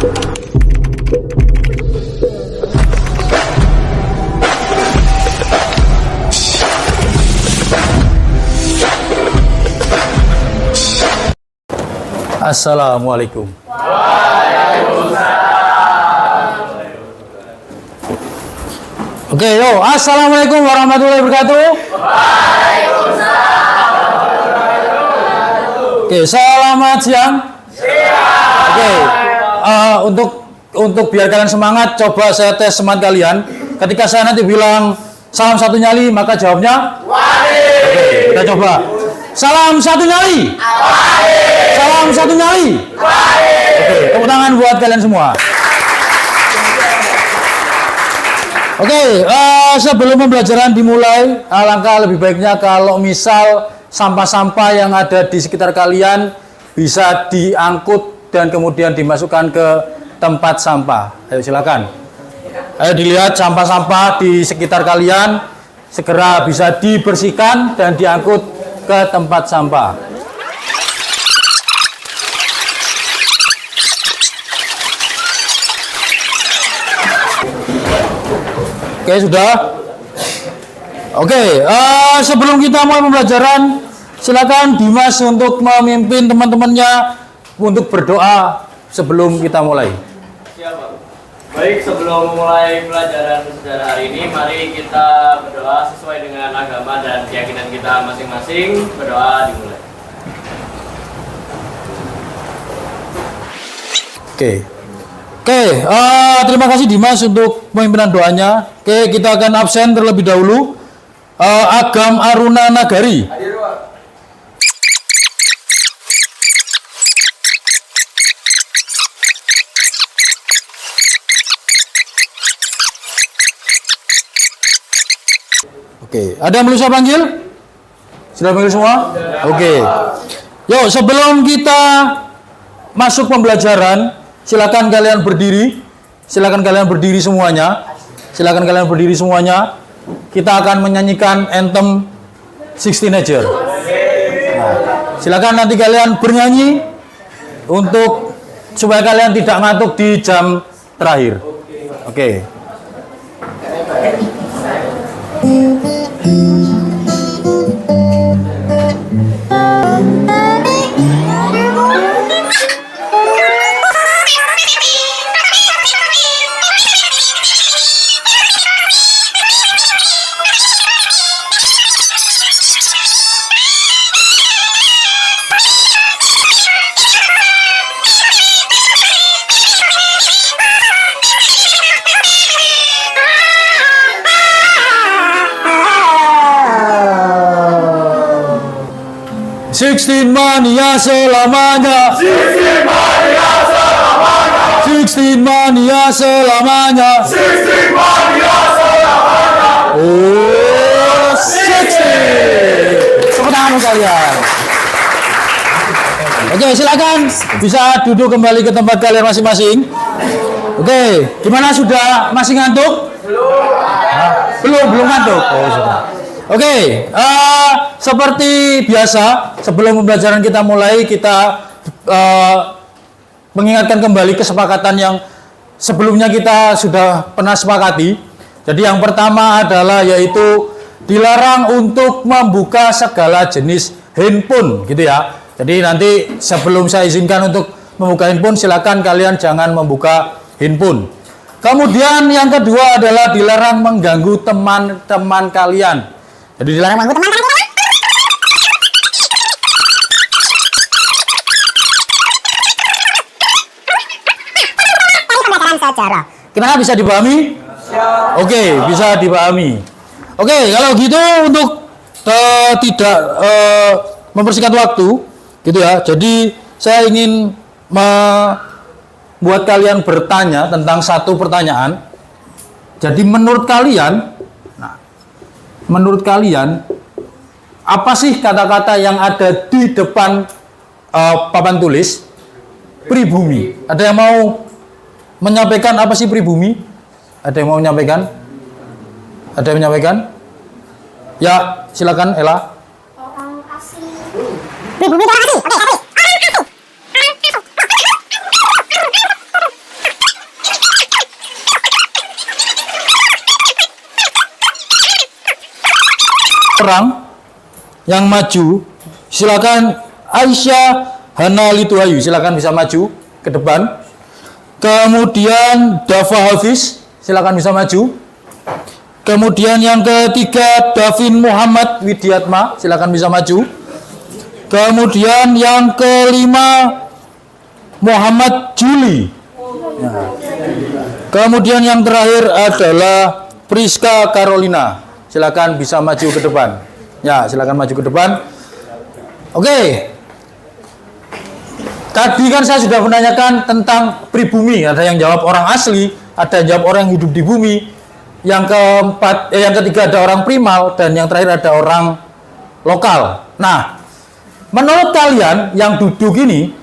Assalamualaikum. Oke, yo, assalamualaikum warahmatullahi wabarakatuh. Oke, selamat siang. Oke, untuk biar kalian semangat, coba saya tes semangat kalian. Ketika saya nanti bilang salam satu nyali, maka jawabnya Oke, kita coba. Salam satu nyali. Salam satu nyali. Oke, tepuk tangan buat kalian semua. Oke, sebelum pembelajaran dimulai, alangkah lebih baiknya kalau misal sampah-sampah yang ada di sekitar kalian bisa diangkut dan kemudian dimasukkan ke tempat sampah. Ayo silakan. Ayo dilihat sampah-sampah di sekitar kalian segera bisa dibersihkan dan diangkut ke tempat sampah. Oke, sudah. Oke, sebelum kita mulai pembelajaran, silakan Dimas untuk memimpin teman-temannya untuk berdoa sebelum kita mulai. Siap, baik, sebelum mulai pelajaran sejarah hari ini, mari kita berdoa sesuai dengan agama dan keyakinan kita masing-masing. Berdoa dimulai. Oke, terima kasih Dimas untuk pemimpinan doanya. Oke, kita akan absen terlebih dahulu. Agam Aruna Nagari. Oke, ada yang perlu saya panggil? Sudah panggil semua? Oke. Yuk, sebelum kita masuk pembelajaran, silakan kalian berdiri. Silakan kalian berdiri semuanya. Silakan kalian berdiri semuanya. Kita akan menyanyikan anthem 16 Teenager. Nah, silakan nanti kalian bernyanyi untuk supaya kalian tidak ngantuk di jam terakhir. Oke. Sixteen Mania selamanya. 16 Mania selamanya. 16 Mania selamanya. 16 Mania selamanya. Oh, 16. Tepuk tangan kalian. Oke, silakan bisa duduk kembali ke tempat kalian masing-masing. Oke, gimana, sudah masih ngantuk? Belum ngantuk. Oh, sudah. Oke, seperti biasa, sebelum pembelajaran kita mulai, kita mengingatkan kembali kesepakatan yang sebelumnya kita sudah pernah sepakati. Jadi yang pertama adalah yaitu dilarang untuk membuka segala jenis handphone, gitu ya. Jadi nanti sebelum saya izinkan untuk membuka handphone, silakan kalian jangan membuka handphone. Kemudian yang kedua adalah dilarang mengganggu teman-teman kalian. Jadi dilarang mengganggu teman kalian. Sejarah. Gimana, bisa dipahami? Oke, bisa dipahami. Oke, kalau gitu untuk tidak mempersingkat waktu, gitu ya. Jadi saya ingin membuat kalian bertanya tentang satu pertanyaan. Jadi menurut kalian, apa sih kata-kata yang ada di depan papan tulis pribumi? Ada yang mau menyampaikan apa sih pribumi? Ada yang mau menyampaikan? Ada yang menyampaikan? Ya, silakan Ella. Orang asli. Pribumi itu orang asli. Oke, orang yang maju. Silakan Aisyah Hana Lituhayu, silakan bisa maju ke depan. Kemudian Dafa Hafiz, silakan bisa maju. Kemudian yang ketiga Davin Muhammad Widiatma, silakan bisa maju. Kemudian yang kelima Muhammad Juli. Nah. Kemudian yang terakhir adalah Priska Carolina, silakan bisa maju ke depan. Ya, silakan maju ke depan. Oke. Tadi kan saya sudah menanyakan tentang pribumi, ada yang jawab orang asli, ada yang jawab orang yang hidup di bumi. Yang ketiga ada orang primal, dan yang terakhir ada orang lokal. Nah, menurut kalian yang duduk ini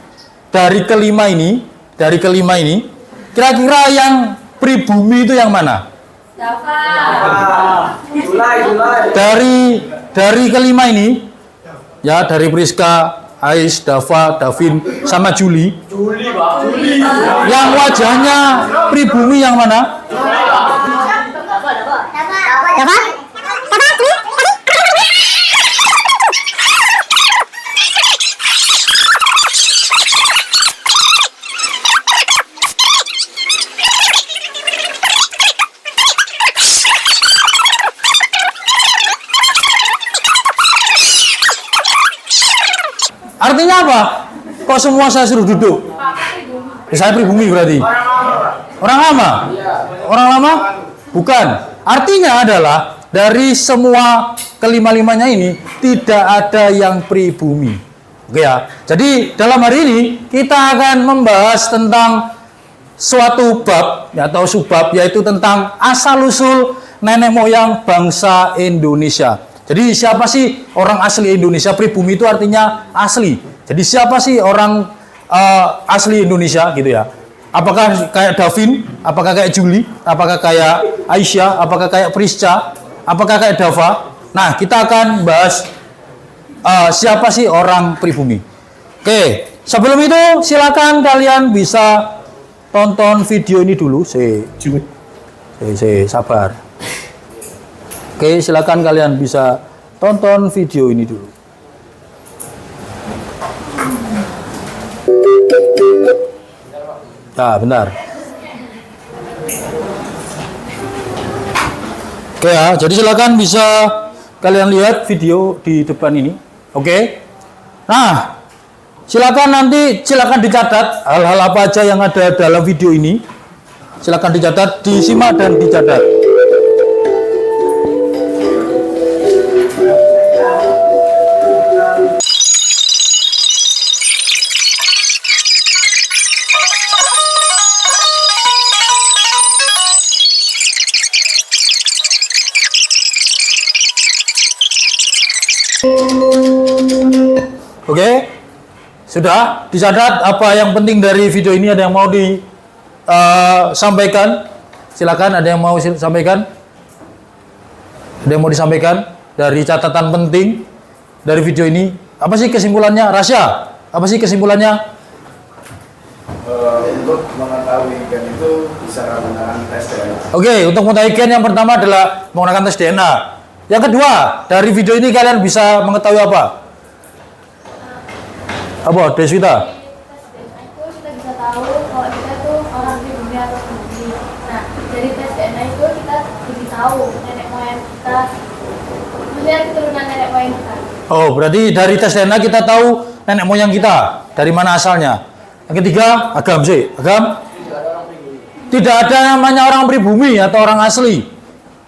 dari kelima ini, kira-kira yang pribumi itu yang mana? Dari kelima ini, ya, dari Priska, Ais, Dava, Davin, sama Juli. Yang wajahnya pribumi yang mana? Artinya apa? Kok semua saya suruh duduk? Saya pribumi berarti. Orang lama? Orang lama? Bukan. Artinya adalah dari semua kelima-limanya ini tidak ada yang pribumi. Oke ya. Jadi dalam hari ini kita akan membahas tentang suatu bab atau subbab, yaitu tentang asal-usul nenek moyang bangsa Indonesia. Jadi siapa sih orang asli Indonesia? Pribumi itu artinya asli. Jadi siapa sih orang asli Indonesia gitu ya? Apakah kayak Davin? Apakah kayak Juli? Apakah kayak Aisyah? Apakah kayak Prisca? Apakah kayak Dava? Nah, kita akan bahas siapa sih orang pribumi. Oke, sebelum itu silakan kalian bisa tonton video ini dulu. Sabar. Oke, silakan kalian bisa tonton video ini dulu. Nah, bentar. Oke ya, jadi silakan bisa kalian lihat video di depan ini. Oke. Nah, silakan dicatat hal-hal apa aja yang ada dalam video ini. Silakan dicatat, disimak dan dicatat. Oke, sudah dicatat apa yang penting dari video ini? Ada yang mau disampaikan? Silakan, ada yang mau sampaikan? Ada yang mau disampaikan dari catatan penting dari video ini? Apa sih kesimpulannya? Rasya, apa sih kesimpulannya? Untuk mengetahui gen itu bisa menggunakan tes DNA. Oke, untuk mengetahui gen yang pertama adalah menggunakan tes DNA. Yang kedua, dari video ini kalian bisa mengetahui apa? Apa, Deswita? Itu kita bisa tahu kalau kita itu orang pribumi atau pribumi. Nah, dari tes DNA itu kita lebih tahu nenek moyang kita, melihat keturunan nenek moyang kita. Oh, berarti dari tes DNA kita tahu nenek moyang kita dari mana asalnya. Yang ketiga, agam sih, agam. Tidak ada namanya orang pribumi atau orang asli.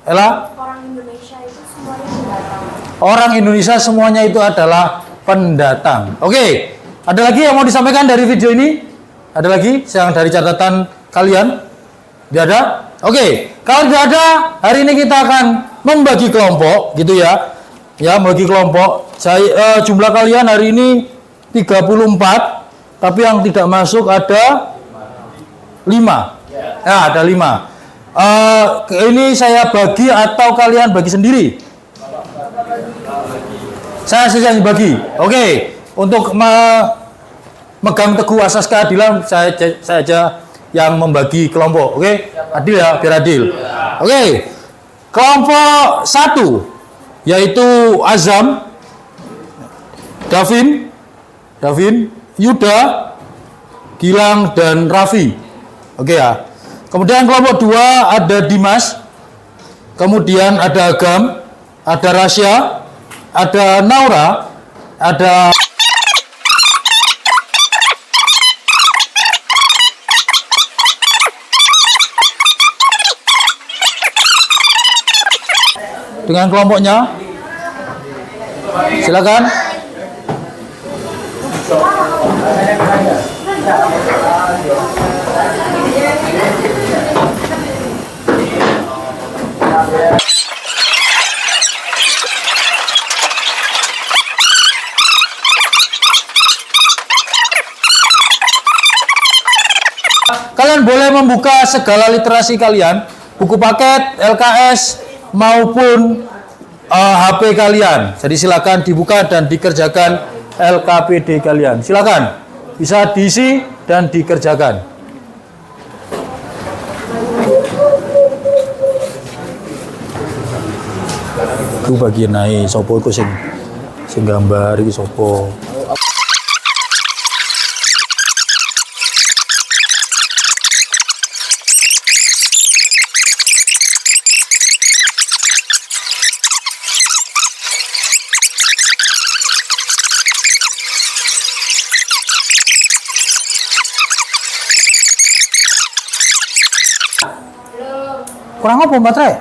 Ella? Orang Indonesia itu semuanya pendatang. Orang Indonesia semuanya itu adalah pendatang. Oke. Ada lagi yang mau disampaikan dari video ini? Ada lagi yang dari catatan kalian? Tidak ada? Oke. Kalau tidak ada, hari ini kita akan membagi kelompok, gitu ya. Ya, membagi kelompok. Jumlah kalian hari ini 34, tapi yang tidak masuk ada 5. Ya, ada 5. Ini saya bagi atau kalian bagi sendiri? Saya yang bagi. Oke. Untuk memegang teguh asas keadilan, saya aja yang membagi kelompok. Oke? Adil ya, biar adil. Oke. Kelompok 1 yaitu Azam, Davin, Yuda, Gilang, dan Raffi. Oke ya. Kemudian kelompok 2 ada Dimas, kemudian ada Agam, ada Rasya, ada Naura, ada dengan kelompoknya. Silakan. Kalian boleh membuka segala literasi kalian, buku paket, LKS, maupun HP kalian. Jadi silakan dibuka dan dikerjakan LKPD kalian. Silakan, bisa diisi dan dikerjakan. Ku bagian naik, sopo iku sing gambar iki sopo. Kurang apa baterai?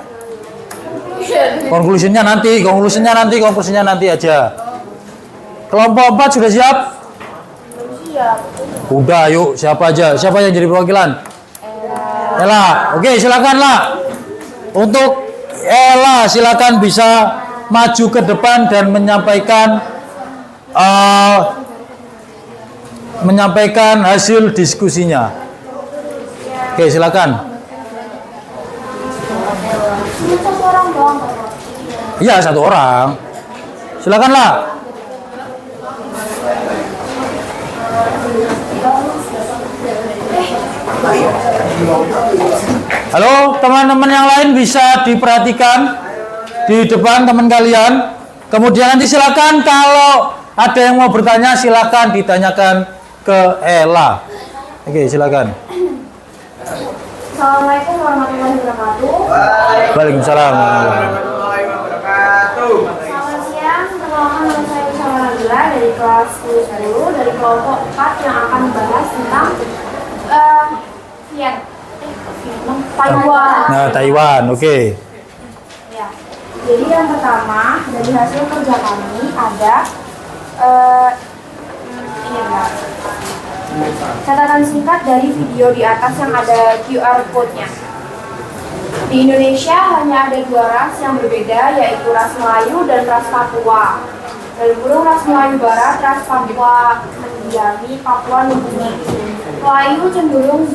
Konklusinya nanti aja. Kelompok 4 sudah siap? Siap. Udah, yuk siapa aja? Siapa yang jadi perwakilan? Ella. Oke, silakan lah. Untuk Ella, silakan bisa maju ke depan dan menyampaikan hasil diskusinya. Oke, silakan. Ini satu orang doang. Iya, 1 orang. Silakanlah. Halo, teman-teman yang lain bisa diperhatikan di depan teman kalian. Kemudian nanti silakan kalau ada yang mau bertanya silakan ditanyakan ke Ella. Oke, silakan. Assalamualaikum warahmatullahi wabarakatuh. Waalaikumsalam. Selamat siang, perkenalkan nama saya Usama Nabila dari kelas 10 dari kelompok 4 yang akan membahas tentang Taiwan. Nah, Taiwan, oke. Ya. Jadi yang pertama dari hasil kerja kami ada ini enggak. Catatan singkat dari video di atas yang ada QR code-nya. Di Indonesia hanya ada 2 ras yang berbeda, yaitu ras Melayu dan ras Papua. Dari burung ras Melayu Barat, ras Papua mendiami Papua Nugini. Melayu cenderung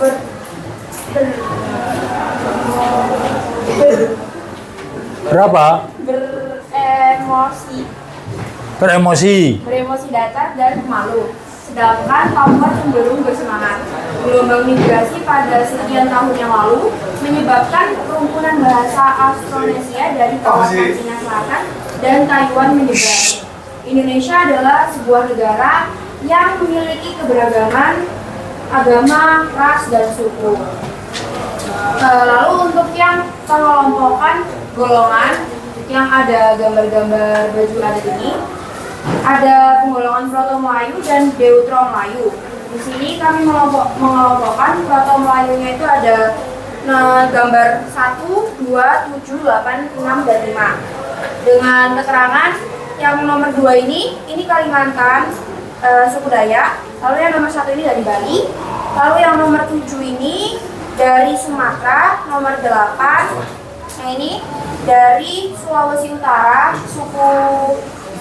beremosi datar dan pemalu. Sedangkan Papua cenderung bersemangat. Gelombang migrasi pada sekian tahun yang lalu menyebabkan kerumunan bahasa Austronesia dari kawasan Cina Selatan dan Taiwan menyebar. Indonesia adalah sebuah negara yang memiliki keberagaman agama, ras, dan suku. Lalu untuk yang pengelompokan golongan yang ada gambar-gambar baju adat ini, ada penggolongan Proto Melayu dan Deutero Melayu. Di sini kami mengelompokkan Proto Melayunya itu ada gambar 1, 2, 7, 8, 6, dan 5. Dengan keterangan yang nomor 2 ini Kalimantan, suku Dayak. Lalu yang nomor 1 ini dari Bali. Lalu yang nomor 7 ini dari Sumatera. Nomor 8 yang ini dari Sulawesi Utara, suku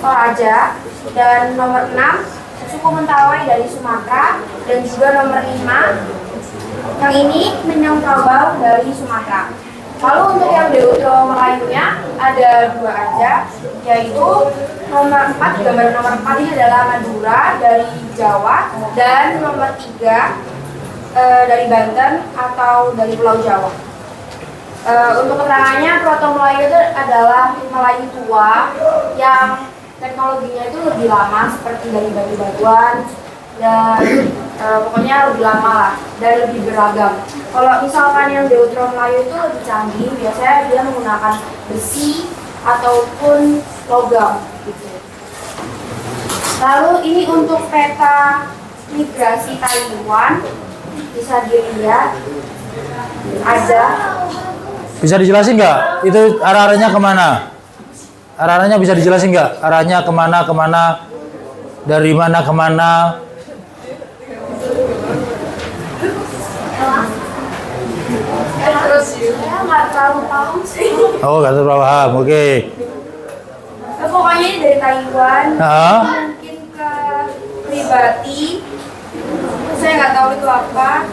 Toraja. Dan nomor 6 suku Mentawai dari Sumatera. Dan juga nomor 5 yang ini Minangkabau dari Sumatera. Lalu untuk yang Deutero Melayunya ada 2 aja, yaitu nomor 4, gambar nomor 4 ini adalah Madura dari Jawa, dan nomor 3 dari Banten atau dari Pulau Jawa. Untuk keterangannya, Proto Melayu itu adalah Melayu tua yang teknologinya itu lebih lama, seperti dari batu-batuan dan pokoknya lebih lama lah dan lebih beragam. Kalau misalkan yang Deutero Melayu itu lebih canggih, biasanya dia menggunakan besi ataupun logam gitu. Lalu ini untuk peta migrasi Taiwan, bisa dilihat ada. Bisa dijelasin nggak? Itu arah-arahnya kemana? Arah-arahnya bisa dijelasin nggak? Arahnya kemana? Dari mana kemana? Saya nggak terlalu paham sih. Oh, nggak terlalu paham. Oke. Pokoknya ini dari Taiwan, mungkin ke Kiribati. Saya nggak tahu itu apa.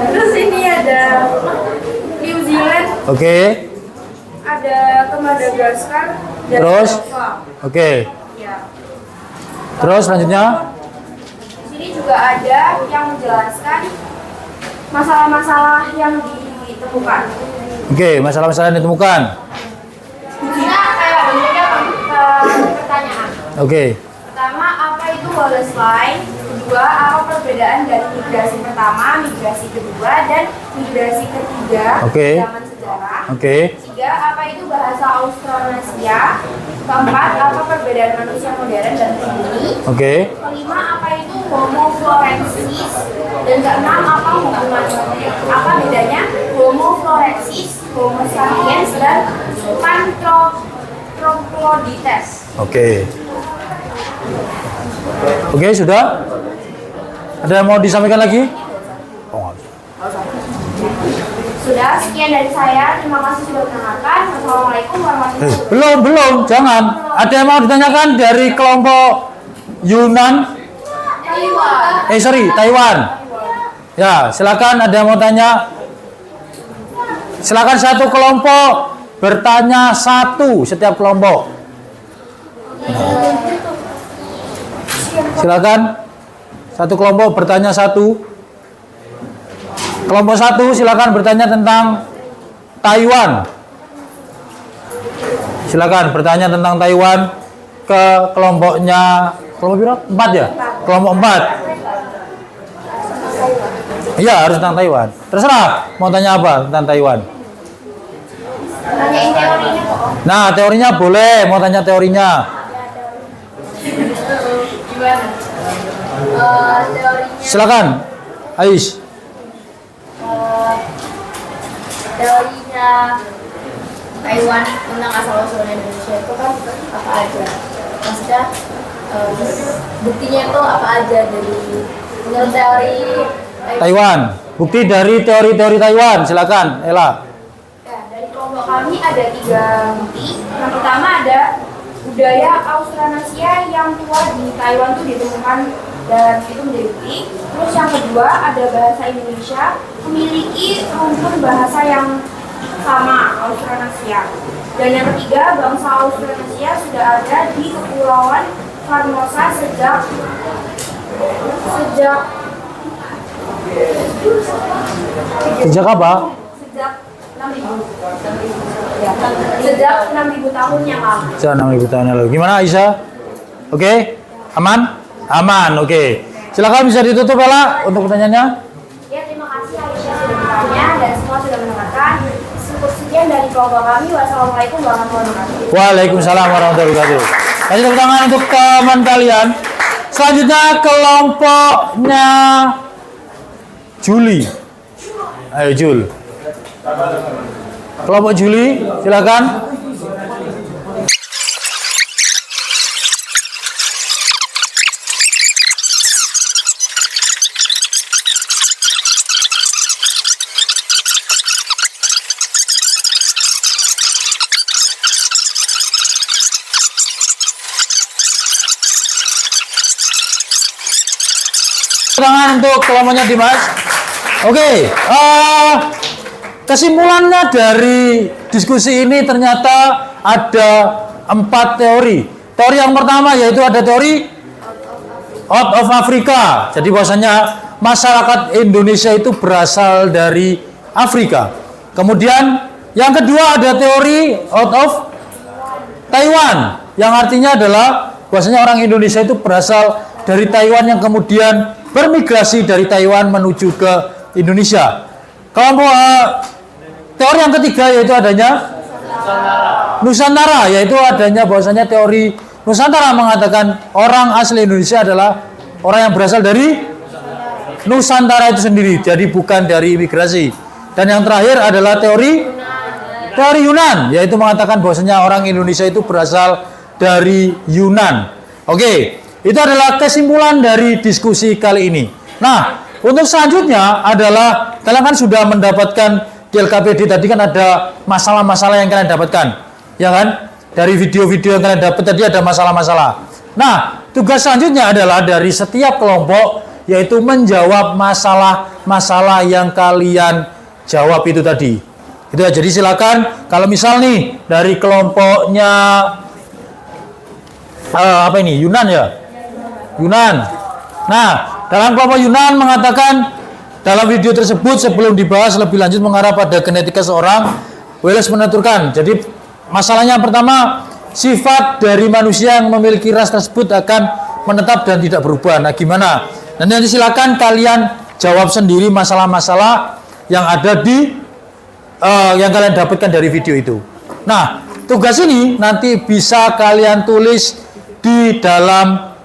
Terus ini ada New Zealand. Oke. Ada ke Madagaskar. Dan Terus? Java. Oke. Ya. Terus selanjutnya? Di sini juga ada yang menjelaskan masalah-masalah yang ditemukan. Oke, masalah-masalah yang ditemukan. Kita kayak bentuknya pertanyaan. Oke. Pertama, apa itu Wallace Line? Kedua, apa perbedaan dari migrasi pertama, migrasi kedua, dan migrasi ketiga Oke. zaman sejarah? Oke. Tiga, apa itu bahasa Austronesia? Keempat, apa perbedaan manusia modern dan pribumi? Oke. Kelima, apa itu Homo florensis? Dan keenam, apa bedanya Homo florensis, Homo sapiens, dan Paranthroploides? Oke. Oke, sudah? Ada yang mau disampaikan lagi? Oh, nggak bisa. Sudah, sekian dari saya. Terima kasih sudah mendengarkan. Wassalamualaikum warahmatullahi wabarakatuh. Belum, jangan. Ada yang mau ditanyakan dari kelompok Yunan? Taiwan. Ya, silakan ada yang mau tanya. Silakan satu kelompok bertanya satu setiap kelompok. Silakan satu kelompok bertanya satu. Kelompok satu silakan bertanya tentang Taiwan. Silakan bertanya tentang Taiwan ke kelompoknya kelompok berapa? 4 ya? Kelompok 4. Iya, harus tentang Taiwan. Terserah mau tanya apa tentang Taiwan. Tanyain teorinya kok. Nah, teorinya boleh, mau tanya teorinya. Gimana? Teorinya Silakan. Ais. teorinya Taiwan tentang asal-usulnya Indonesia itu kan apa aja? Maksudnya buktinya itu apa aja dari menurut teori Taiwan. Bukti dari teori-teori Taiwan. Silakan, Ella. Ya, dari kelompok kami ada 3 bukti. Yang pertama ada budaya Austronesia yang tua di Taiwan itu ditemukan dan itu menjadi bukti. Terus yang kedua ada bahasa Indonesia memiliki rumpun bahasa yang sama Austronesia. Dan yang ketiga bangsa Austronesia sudah ada di Kepulauan Formosa sejak Sejak apa? sejak 6.000 ya, sejak 6.000 tahun yang lalu. Sejak 6.000 tahun yang lalu. Gimana Aisyah? Oke? Aman? Aman, oke. Silakan bisa ditutup Ella untuk pertanyaannya. Ya, terima kasih Aisyah sudah bertanya dan semua sudah mendengarkan. Cukup sekian dari kelompok kami. Wassalamualaikum warahmatullahi wabarakatuh. Waalaikumsalam warahmatullahi wabarakatuh. Kasih tepuk tangan untuk teman kalian. Selanjutnya kelompoknya Juli. Ayo Jul. Kelompok Juli, silakan. Tangan untuk kelompoknya Dimas. Oke, kesimpulannya dari diskusi ini ternyata ada 4 teori. Teori yang pertama yaitu ada teori out of Africa. Jadi bahwasanya masyarakat Indonesia itu berasal dari Afrika. Kemudian yang kedua ada teori out of Taiwan, yang artinya adalah bahwasanya orang Indonesia itu berasal dari Taiwan yang kemudian bermigrasi dari Taiwan menuju ke Indonesia. Kelompok teori yang ketiga yaitu adanya Nusantara, yaitu adanya bahwasanya teori Nusantara mengatakan orang asli Indonesia adalah orang yang berasal dari Nusantara itu sendiri, jadi bukan dari imigrasi. Dan yang terakhir adalah teori Yunan, yaitu mengatakan bahwasanya orang Indonesia itu berasal dari Yunan. Oke, itu adalah kesimpulan dari diskusi kali ini. Nah, untuk selanjutnya adalah kalian kan sudah mendapatkan di LKPD tadi kan ada masalah-masalah yang kalian dapatkan, ya kan? Dari video-video yang kalian dapat tadi ada masalah-masalah. Nah, tugas selanjutnya adalah dari setiap kelompok yaitu menjawab masalah-masalah yang kalian jawab itu tadi. Itu ya, jadi silakan kalau misal nih dari kelompoknya apa ini? Yunan ya? Yunan. Nah, dalam kelompok Yunan mengatakan dalam video tersebut sebelum dibahas lebih lanjut mengarah pada genetika seorang, Wallace menuturkan. Jadi masalahnya yang pertama, sifat dari manusia yang memiliki ras tersebut akan menetap dan tidak berubah. Nah, gimana? Nanti silakan kalian jawab sendiri masalah-masalah yang ada di yang kalian dapatkan dari video itu. Nah, tugas ini nanti bisa kalian tulis di dalam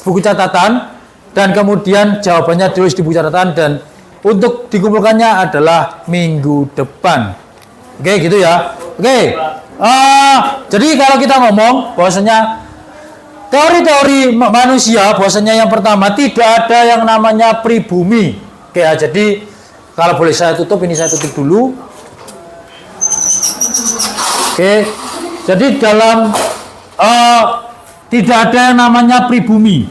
buku catatan dan kemudian jawabannya tulis di buku catatan dan untuk dikumpulkannya adalah minggu depan. Oke, gitu ya. Oke. Jadi kalau kita ngomong bahwasanya teori-teori manusia, bahwasanya yang pertama tidak ada yang namanya pribumi. Oke ya, jadi kalau boleh saya tutup, ini saya tutup dulu. Oke, jadi dalam tidak ada yang namanya pribumi.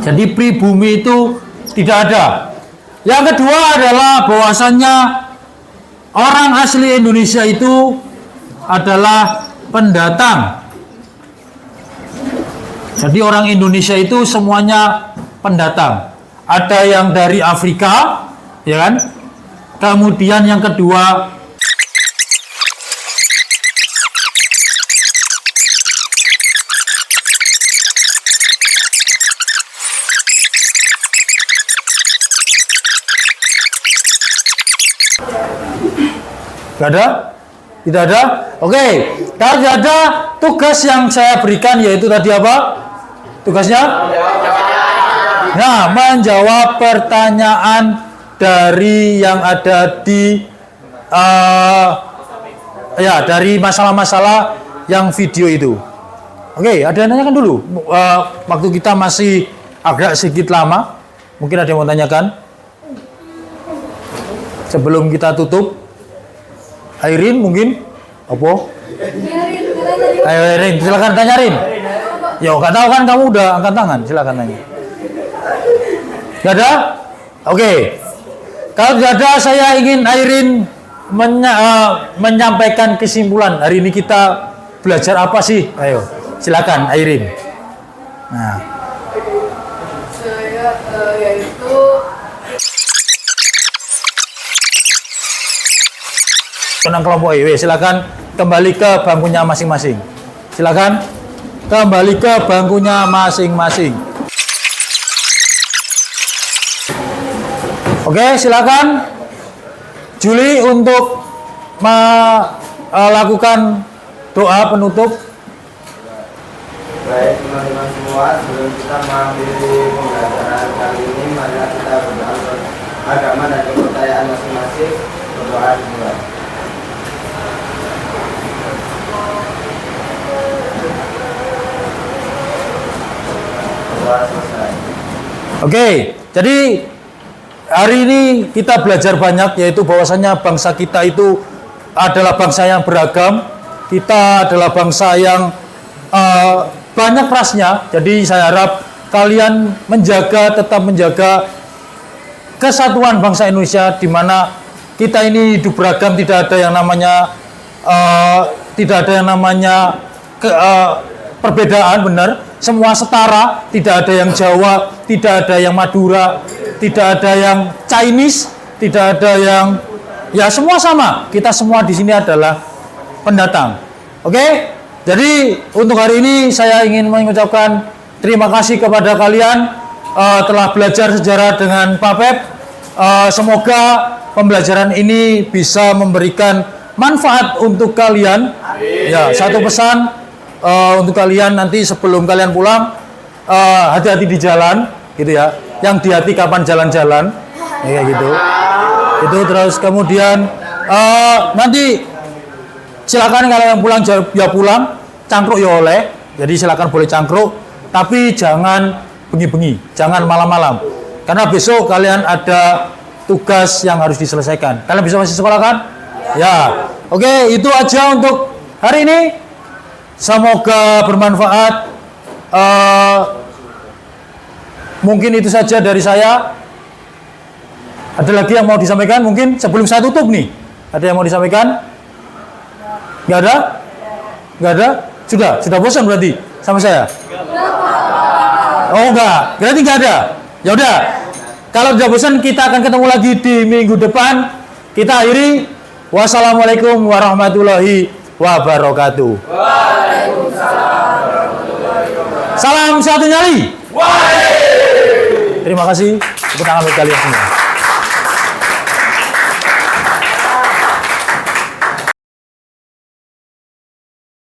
Jadi pribumi itu tidak ada. Yang kedua adalah bahwasannya orang asli Indonesia itu adalah pendatang. Jadi orang Indonesia itu semuanya pendatang. Ada yang dari Afrika, ya kan? Kemudian yang kedua Gak ada? Tidak ada? Oke. Kalau tidak ada, tugas yang saya berikan yaitu tadi apa? Tugasnya? Nah, menjawab pertanyaan dari yang ada di dari masalah-masalah yang video itu. Oke, ada yang tanyakan dulu. Waktu kita masih agak sedikit lama. Mungkin ada yang mau tanyakan? Sebelum kita tutup. Airin mungkin? Apa? Ayo Airin, silakan tanya Airin. Ya, nggak tahu kan kamu udah angkat tangan, silakan tanya. Gak ada? Oke. Kalau tidak ada, saya ingin Airin menyampaikan kesimpulan. Hari ini kita belajar apa sih? Ayo, silakan Airin. Nah. Saya yaitu Tenang kelompok IW, silakan kembali ke bangkunya masing-masing. Silakan kembali ke bangkunya masing-masing. Oke, silakan Juli untuk melakukan doa penutup. Baik teman-teman semua, sebelum kita mengakhiri pembelajaran kali ini, mari kita berdoa agama dan kepercayaan masing-masing. Berdoa dimulai. Oke, jadi hari ini kita belajar banyak, yaitu bahwasanya bangsa kita itu adalah bangsa yang beragam. Kita adalah bangsa yang banyak rasnya. Jadi saya harap kalian tetap menjaga kesatuan bangsa Indonesia, di mana kita ini hidup beragam, tidak ada yang namanya perbedaan, benar. Semua setara, tidak ada yang Jawa, tidak ada yang Madura, tidak ada yang Chinese, tidak ada yang, ya semua sama. Kita semua di sini adalah pendatang. Oke? Jadi untuk hari ini saya ingin mengucapkan terima kasih kepada kalian telah belajar sejarah dengan Pak Pep. Semoga pembelajaran ini bisa memberikan manfaat untuk kalian. Ya, satu pesan untuk kalian nanti sebelum kalian pulang, hati-hati di jalan, gitu ya. Yang di hati kapan jalan-jalan, kayak gitu. Itu terus kemudian nanti silakan kalian pulang ya pulang, cangkruk ya oleh. Jadi silakan boleh cangkruk, tapi jangan bengi-bengi, jangan malam-malam. Karena besok kalian ada tugas yang harus diselesaikan. Kalian bisa masih sekolah kan? Ya. Oke, itu aja untuk hari ini. Semoga bermanfaat. Mungkin itu saja dari saya. Ada lagi yang mau disampaikan? Mungkin sebelum saya tutup nih. Ada yang mau disampaikan? Nggak ada? Nggak ada? Sudah bosan berarti sama saya? Oh enggak, berarti nggak ada. Ya udah. Kalau sudah bosan kita akan ketemu lagi di minggu depan. Kita akhiri. Wassalamualaikum warahmatullahi wabarakatuh. Salam satu nyali. Terima kasih. Tepuk tangan buat kalian semua.